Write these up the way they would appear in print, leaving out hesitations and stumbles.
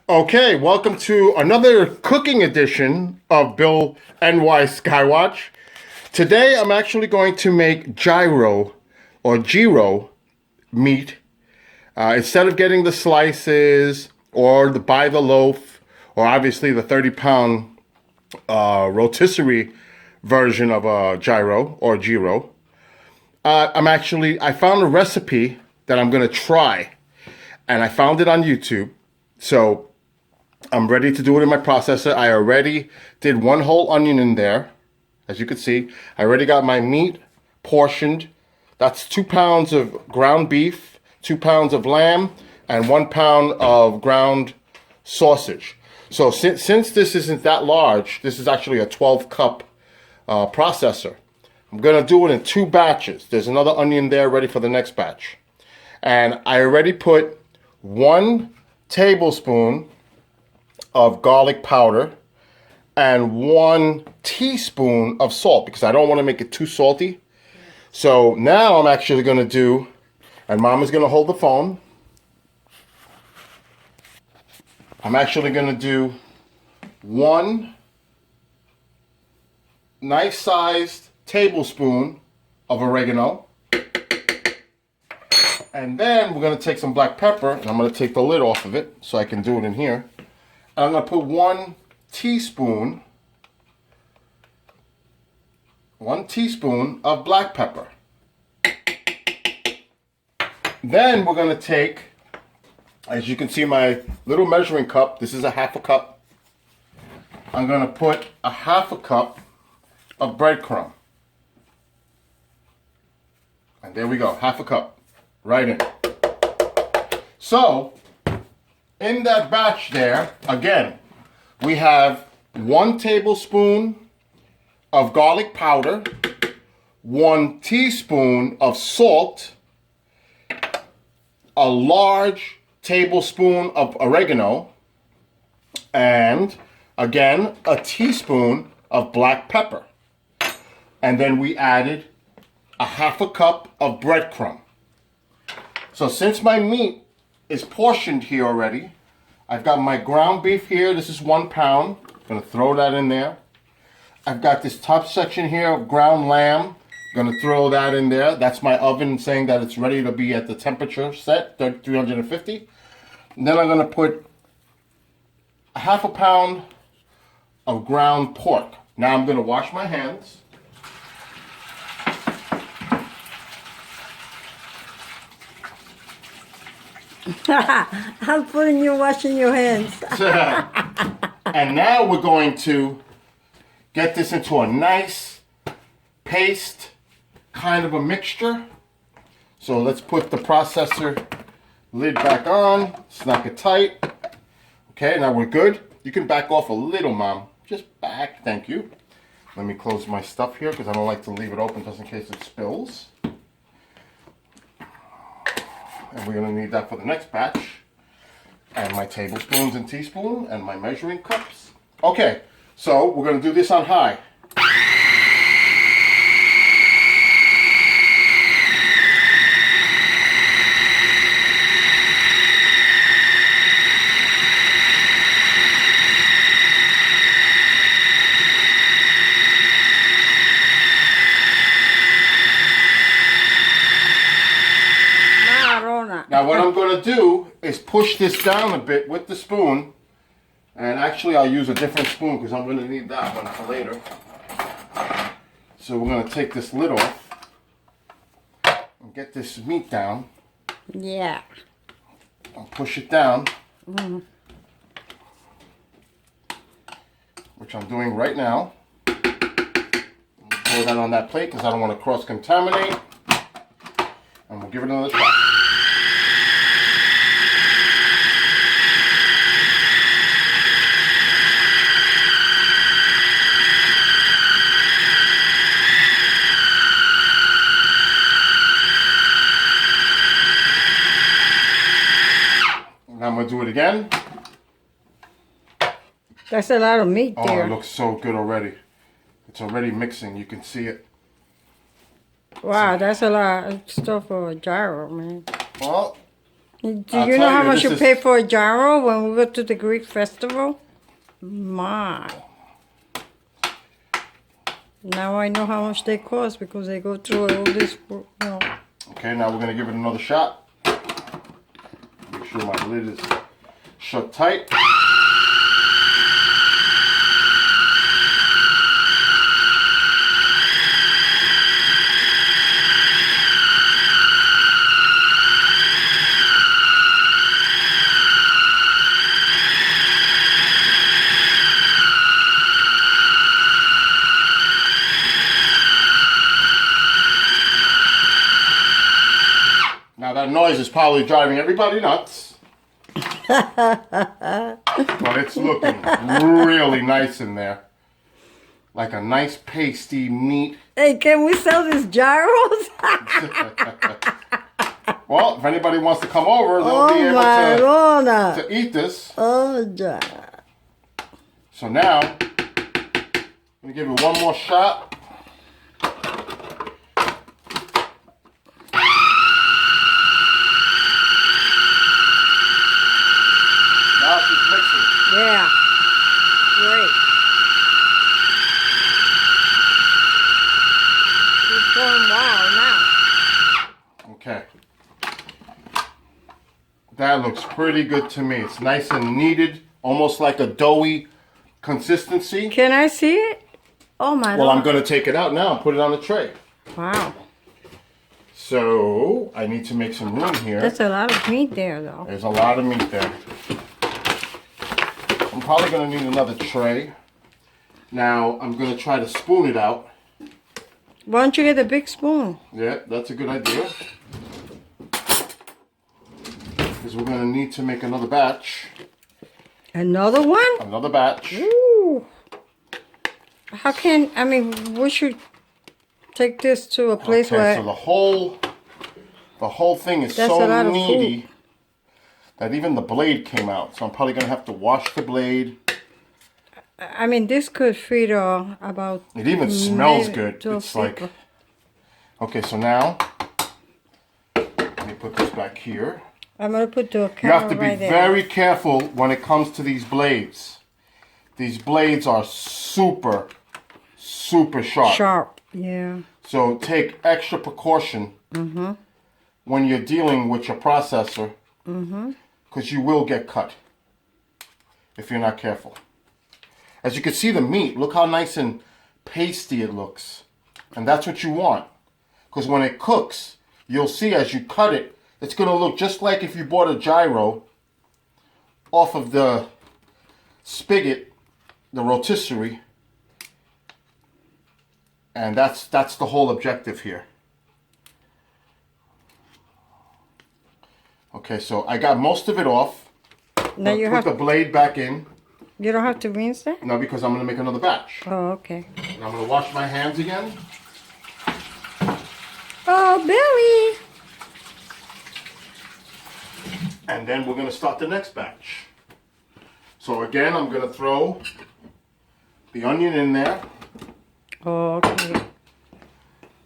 Okay, welcome to another cooking edition of Bill NY Skywatch. Today I'm actually going to make gyro or gyro meat. Instead of getting the slices or buy the loaf or obviously the 30-pound rotisserie version of a gyro or gyro, I found a recipe that I'm going to try, and I found it on YouTube. So I'm ready to do it in my processor. I already did one whole onion in there. As you can see, I already got my meat portioned. That's 2 pounds of ground beef, 2 pounds of lamb, and 1 pound of ground sausage. So since this isn't that large, this is actually a 12 cup processor. I'm gonna do it in 2 batches. There's another onion there ready for the next batch. And I already put 1 tablespoon of garlic powder and 1 teaspoon of salt because I don't want to make it too salty. So now I'm actually going to do, and Mama's going to hold the phone. I'm actually going to do 1 nice sized tablespoon of oregano. And then we're going to take some black pepper, and I'm going to take the lid off of it so I can do it in here. I'm going to put 1 teaspoon of black pepper. Then we're going to take, as you can see, my little measuring cup. This is a half a cup. I'm going to put a half a cup of breadcrumb. And there we go, half a cup, right in. So, in that batch there, again, we have 1 tablespoon of garlic powder, 1 teaspoon of salt, a large tablespoon of oregano, and again, a teaspoon of black pepper. And then we added a half a cup of breadcrumb. So since my meat is portioned here already, I've got my ground beef here. This is 1 pound. I'm going to throw that in there. I've got this top section here of ground lamb. I'm going to throw that in there. That's my oven saying that it's ready to be at the temperature set, 350. And then I'm going to put a half a pound of ground pork. Now I'm going to wash my hands. I'm putting you washing your hands. And now we're going to get this into a nice paste, kind of a mixture. So let's put the processor lid back on, snap it tight. Okay, now we're good. You can back off a little, Mom. Just back, thank you. Let me close my stuff here because I don't like to leave it open just in case it spills. And we're going to need that for the next batch. And my tablespoons and teaspoon and my measuring cups. Okay, so we're going to do this on high. Now what I'm going to do is push this down a bit with the spoon. And actually I'll use a different spoon because I'm going to need that one for later. So we're going to take this lid off and get this meat down. Yeah. And push it down. Which I'm doing right now. Pour that on that plate because I don't want to cross-contaminate. And we'll give it another try. I'm going to do it again. That's a lot of meat Oh, there. it looks so good already. It's already mixing. You can see it. Wow, that's a lot of stuff for a gyro, man. Well, Do I'll you know tell how you, much this you is- pay for a gyro when we go to the Greek festival? My. Now I know how much they cost because they go through all this, you know. Okay, now we're gonna give it another shot. Make sure my lid is shut tight. Now that noise is probably driving everybody nuts. But it's looking really nice in there. Like a nice pasty meat. Hey, can we sell these gyros? Well, if anybody wants to come over, they'll Oh be able my God. to eat this. Oh, gyro. So now, I'm gonna give it one more shot. Now she's mixing. Yeah. Great. She's going wild now. Okay. That looks pretty good to me. It's nice and kneaded, almost like a doughy consistency. Can I see it? Oh my Well, Lord. I'm gonna take it out now and put it on the tray. Wow. So, I need to make some room here. That's a lot of meat there, though. There's a lot of meat there. I'm probably going to need another tray. Now, I'm going to try to spoon it out. Why don't you get a big spoon? Yeah, that's a good idea. Because we're going to need to make another batch. Another one? Another batch. Ooh. How can, I mean, we should take this to a place Okay, where... so the whole thing is That's so a lot of meaty that even the blade came out. So I'm probably going to have to wash the blade. I mean, this could feed about... It even smells maybe good. 12 It's like... people. Okay, so now, let me put this back here. I'm going to put the You camera have to be right there. very careful when it comes to these blades. These blades are super, super sharp. Sharp, yeah. So take extra precaution when you're dealing with your processor, because you will get cut if you're not careful. As you can see the meat, look how nice and pasty it looks. And that's what you want. Because when it cooks, you'll see as you cut it, it's going to look just like if you bought a gyro off of the spigot, the rotisserie. And that's the whole objective here. Okay, so I got most of it off. Now you Put have... the blade back in. You don't have to rinse that? No, because I'm going to make another batch. Oh, okay. And I'm going to wash my hands again. Oh, Billy! And then we're going to start the next batch. So again, I'm going to throw the onion in there. Oh, okay.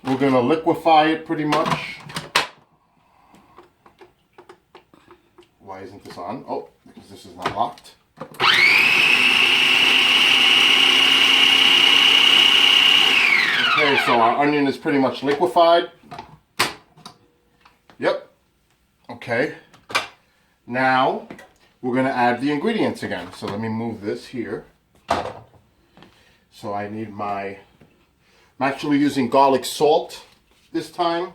We're going to liquefy it pretty much. Why isn't this on? Oh, because this is not locked. Okay, so our onion is pretty much liquefied. Yep. Okay. Now, we're going to add the ingredients again. So let me move this here. So I need my... I'm actually using garlic salt this time.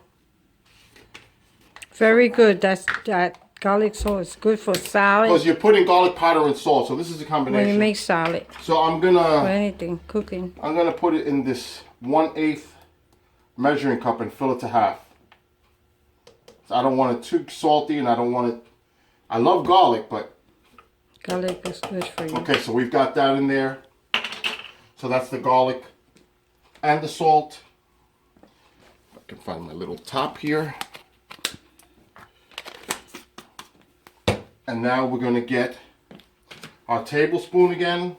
Very good. That garlic sauce is good for Because salad. you're putting garlic powder and salt, so this is a When combination. you make salad So I'm or gonna anything, cooking. put it in this 1/8 measuring cup and fill it to half. So I don't want it too salty, and I don't want it. I love garlic, but Garlic is good for you. okay. So we've got that in there. So that's the garlic and the salt. If I can find my little top here. And now we're going to get our tablespoon again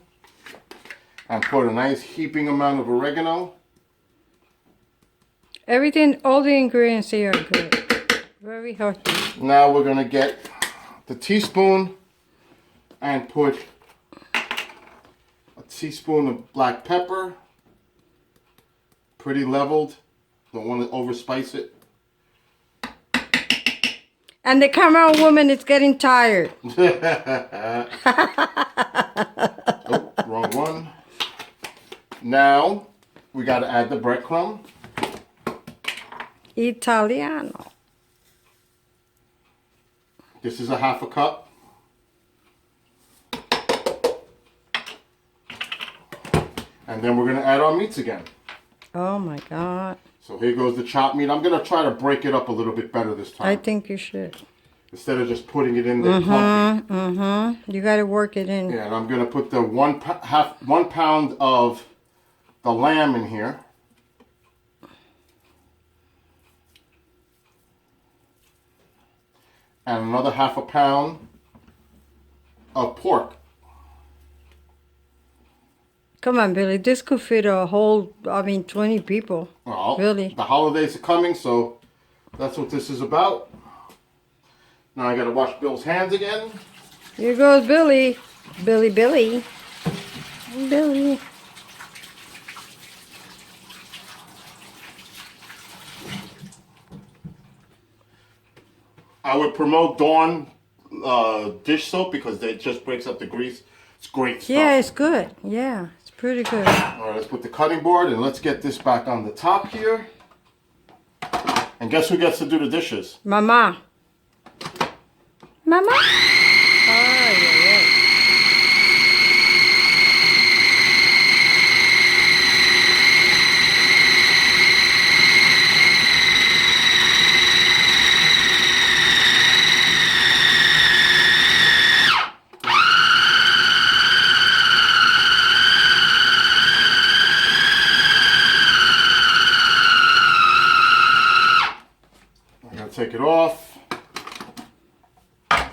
and put a nice heaping amount of oregano. Everything, all the ingredients here are good. Very healthy. Now we're going to get the teaspoon and put a teaspoon of black pepper. Pretty leveled. Don't want to overspice it. And the camera woman is getting tired. Oh, wrong one. Now, we got to add the breadcrumb. Italiano. This is a half a cup. And then we're going to add our meats again. Oh my God. So here goes the chopped meat. I'm going to try to break it up a little bit better this time. I think you should. Instead of just putting it in there clumpy. You got to work it in. Yeah, and I'm going to put the 1 pound of the lamb in here. And another half a pound of pork. Come on, Billy. This could fit a whole, 20 people. Well, really? The holidays are coming, so that's what this is about. Now I got to wash Bill's hands again. Here goes Billy. Billy. Billy. I would promote Dawn dish soap because it just breaks up the grease. It's great stuff. Yeah, it's good. Yeah, it's pretty good. All right, let's put the cutting board and let's get this back on the top here. And guess who gets to do the dishes? Mama. Mama? Ay, ay, ay. I'm going to take it off.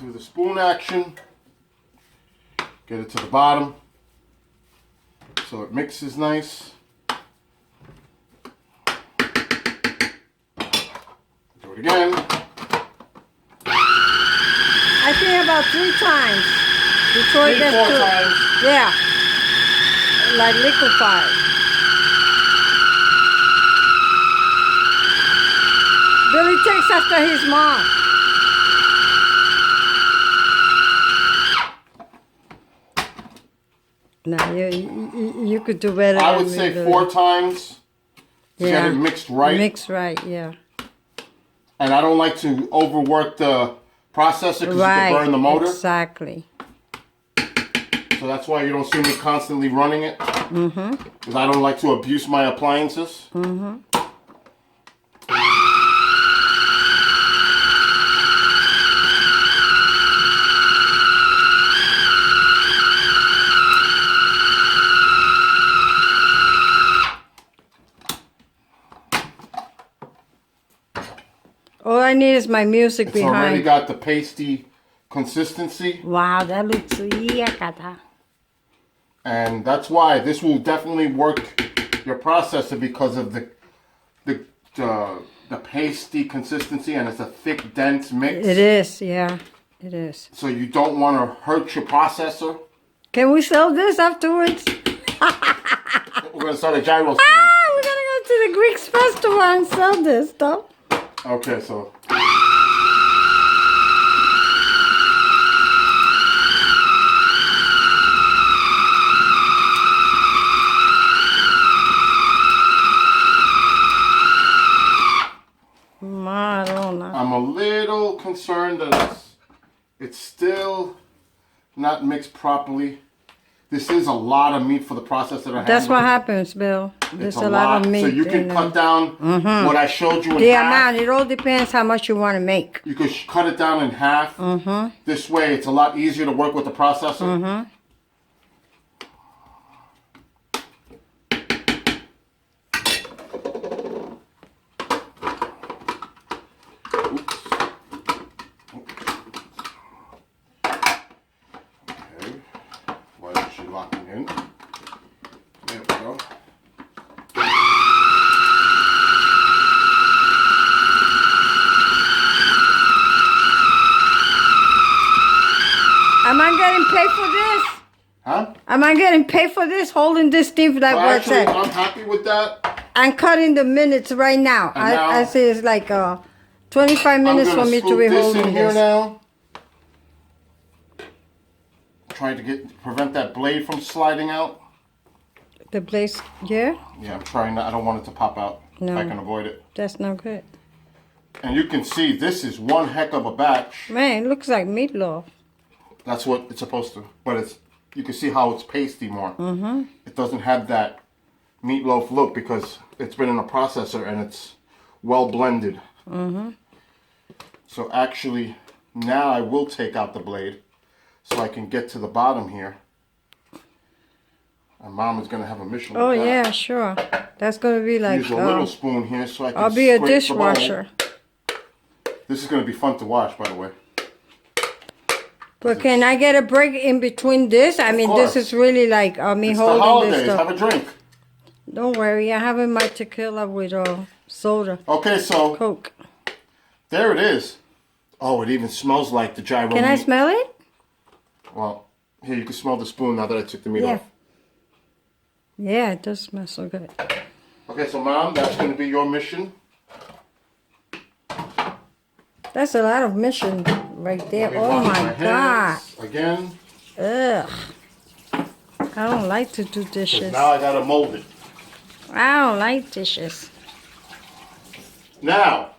Do the spoon action. Get it to the bottom so it mixes nice. Do it again. I think about 3 times before it 3, gets 4 too. times. Yeah, like liquefied. Billy takes after his mom. No, you could do better. I than would me, say Billy. 4 times to get it mixed right. Mixed right, yeah. And I don't like to overwork the processor because you can burn the motor. Exactly. So that's why you don't see me constantly running it. Because I don't like to abuse my appliances. All I need is my music It's already behind. got the pasty consistency. Wow, that looks yakata. And that's why this will definitely work your processor because of the pasty consistency, and it's a thick, dense mix. It is, yeah, it is. So you don't want to hurt your processor. Can we sell this afterwards? We're going to start a gyro soon. We're gonna go to the Greek festival and sell this stuff. Okay, so. Madonna. I'm a little concerned that it's still not mixed properly. This is a lot of meat for the processor to handle. That's what happens, Bill. There's a lot of meat. So you can in cut down what I showed you in the half. amount. It all depends how much you want to make. You could cut it down in half. This way, it's a lot easier to work with the processor. Locking in. There we go. I getting paid for this? Huh? Am I getting paid for this? Holding this thing like Well, what's actually, that? I'm happy with that. I'm cutting the minutes right now. And now I see it's like 25 minutes for me to be I'm gonna scoop this holding in here this. now. Trying to prevent that blade from sliding out. The place, yeah? Yeah, I'm trying not. I don't want it to pop out. No. If I can avoid it. That's not good. And you can see this is one heck of a batch. Man, it looks like meatloaf. That's what it's supposed to. But you can see how it's pasty more. Mm-hmm. It doesn't have that meatloaf look because it's been in a processor and it's well blended. Mm-hmm. So actually, now I will take out the blade so I can get to the bottom here. And Mom is going to have a mission with Oh, that. yeah, sure. That's going to be like... Use a little spoon here so I can I'll be a scrape the dishwasher. bowl. This is going to be fun to watch, by the way. But can I get a break in between this? I mean, this is really like me It's the holding holidays. this stuff. Have a drink. Don't worry, I'm having my tequila with soda. Okay, so Coke. there it is. Oh, it even smells like the gyro Can I meat. smell it? Well, here, you can smell the spoon now that I took the meat Yeah. off. Yeah, it does smell so good. Okay, so Mom, that's going to be your mission. That's a lot of mission right there. Let me Oh wash my God. hands again. Ugh. I don't like to do dishes. Now I got to mold it. I don't like dishes. Now,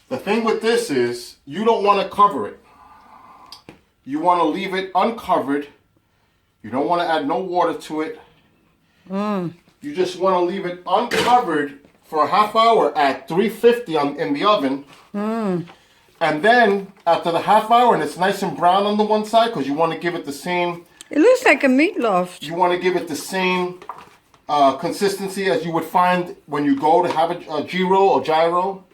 the thing with this is you don't want to cover it. You want to leave it uncovered. You don't want to add no water to it. You just want to leave it uncovered for a half hour at 350 in the oven. And then after the half hour, and it's nice and brown on the one side because you want to give it the same... It looks like a meatloaf. You want to give it the same consistency as you would find when you go to have a gyro or gyro.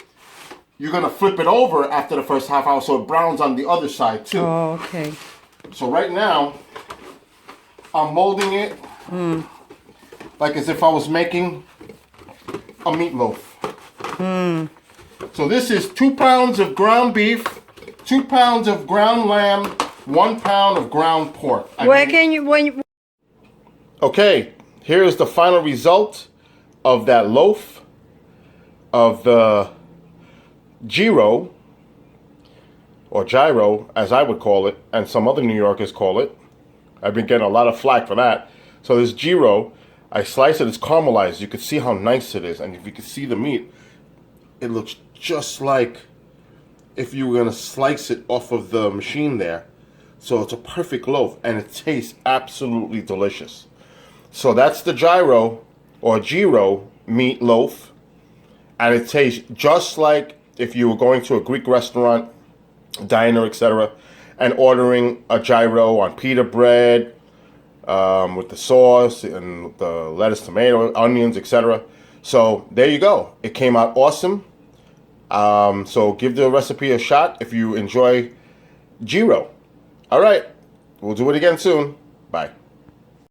You're going to flip it over after the first half hour so it browns on the other side too. Oh, okay. So right now, I'm molding it like as if I was making a meatloaf. So this is 2 pounds of ground beef, 2 pounds of ground lamb, 1 pound of ground pork. Okay, here is the final result of that loaf of the gyro, or gyro as I would call it, and some other New Yorkers call it. I've been getting a lot of flack for that. So this gyro, I slice it, it's caramelized. You can see how nice it is, and if you can see the meat, it looks just like if you were gonna slice it off of the machine there. So it's a perfect loaf, and it tastes absolutely delicious. So that's the gyro, or gyro meat loaf, and it tastes just like if you were going to a Greek restaurant, diner, etc., and ordering a gyro on pita bread with the sauce and the lettuce, tomato, onions, etc. So there you go. It came out awesome. So give the recipe a shot if you enjoy gyro. All right, we'll do it again soon. Bye.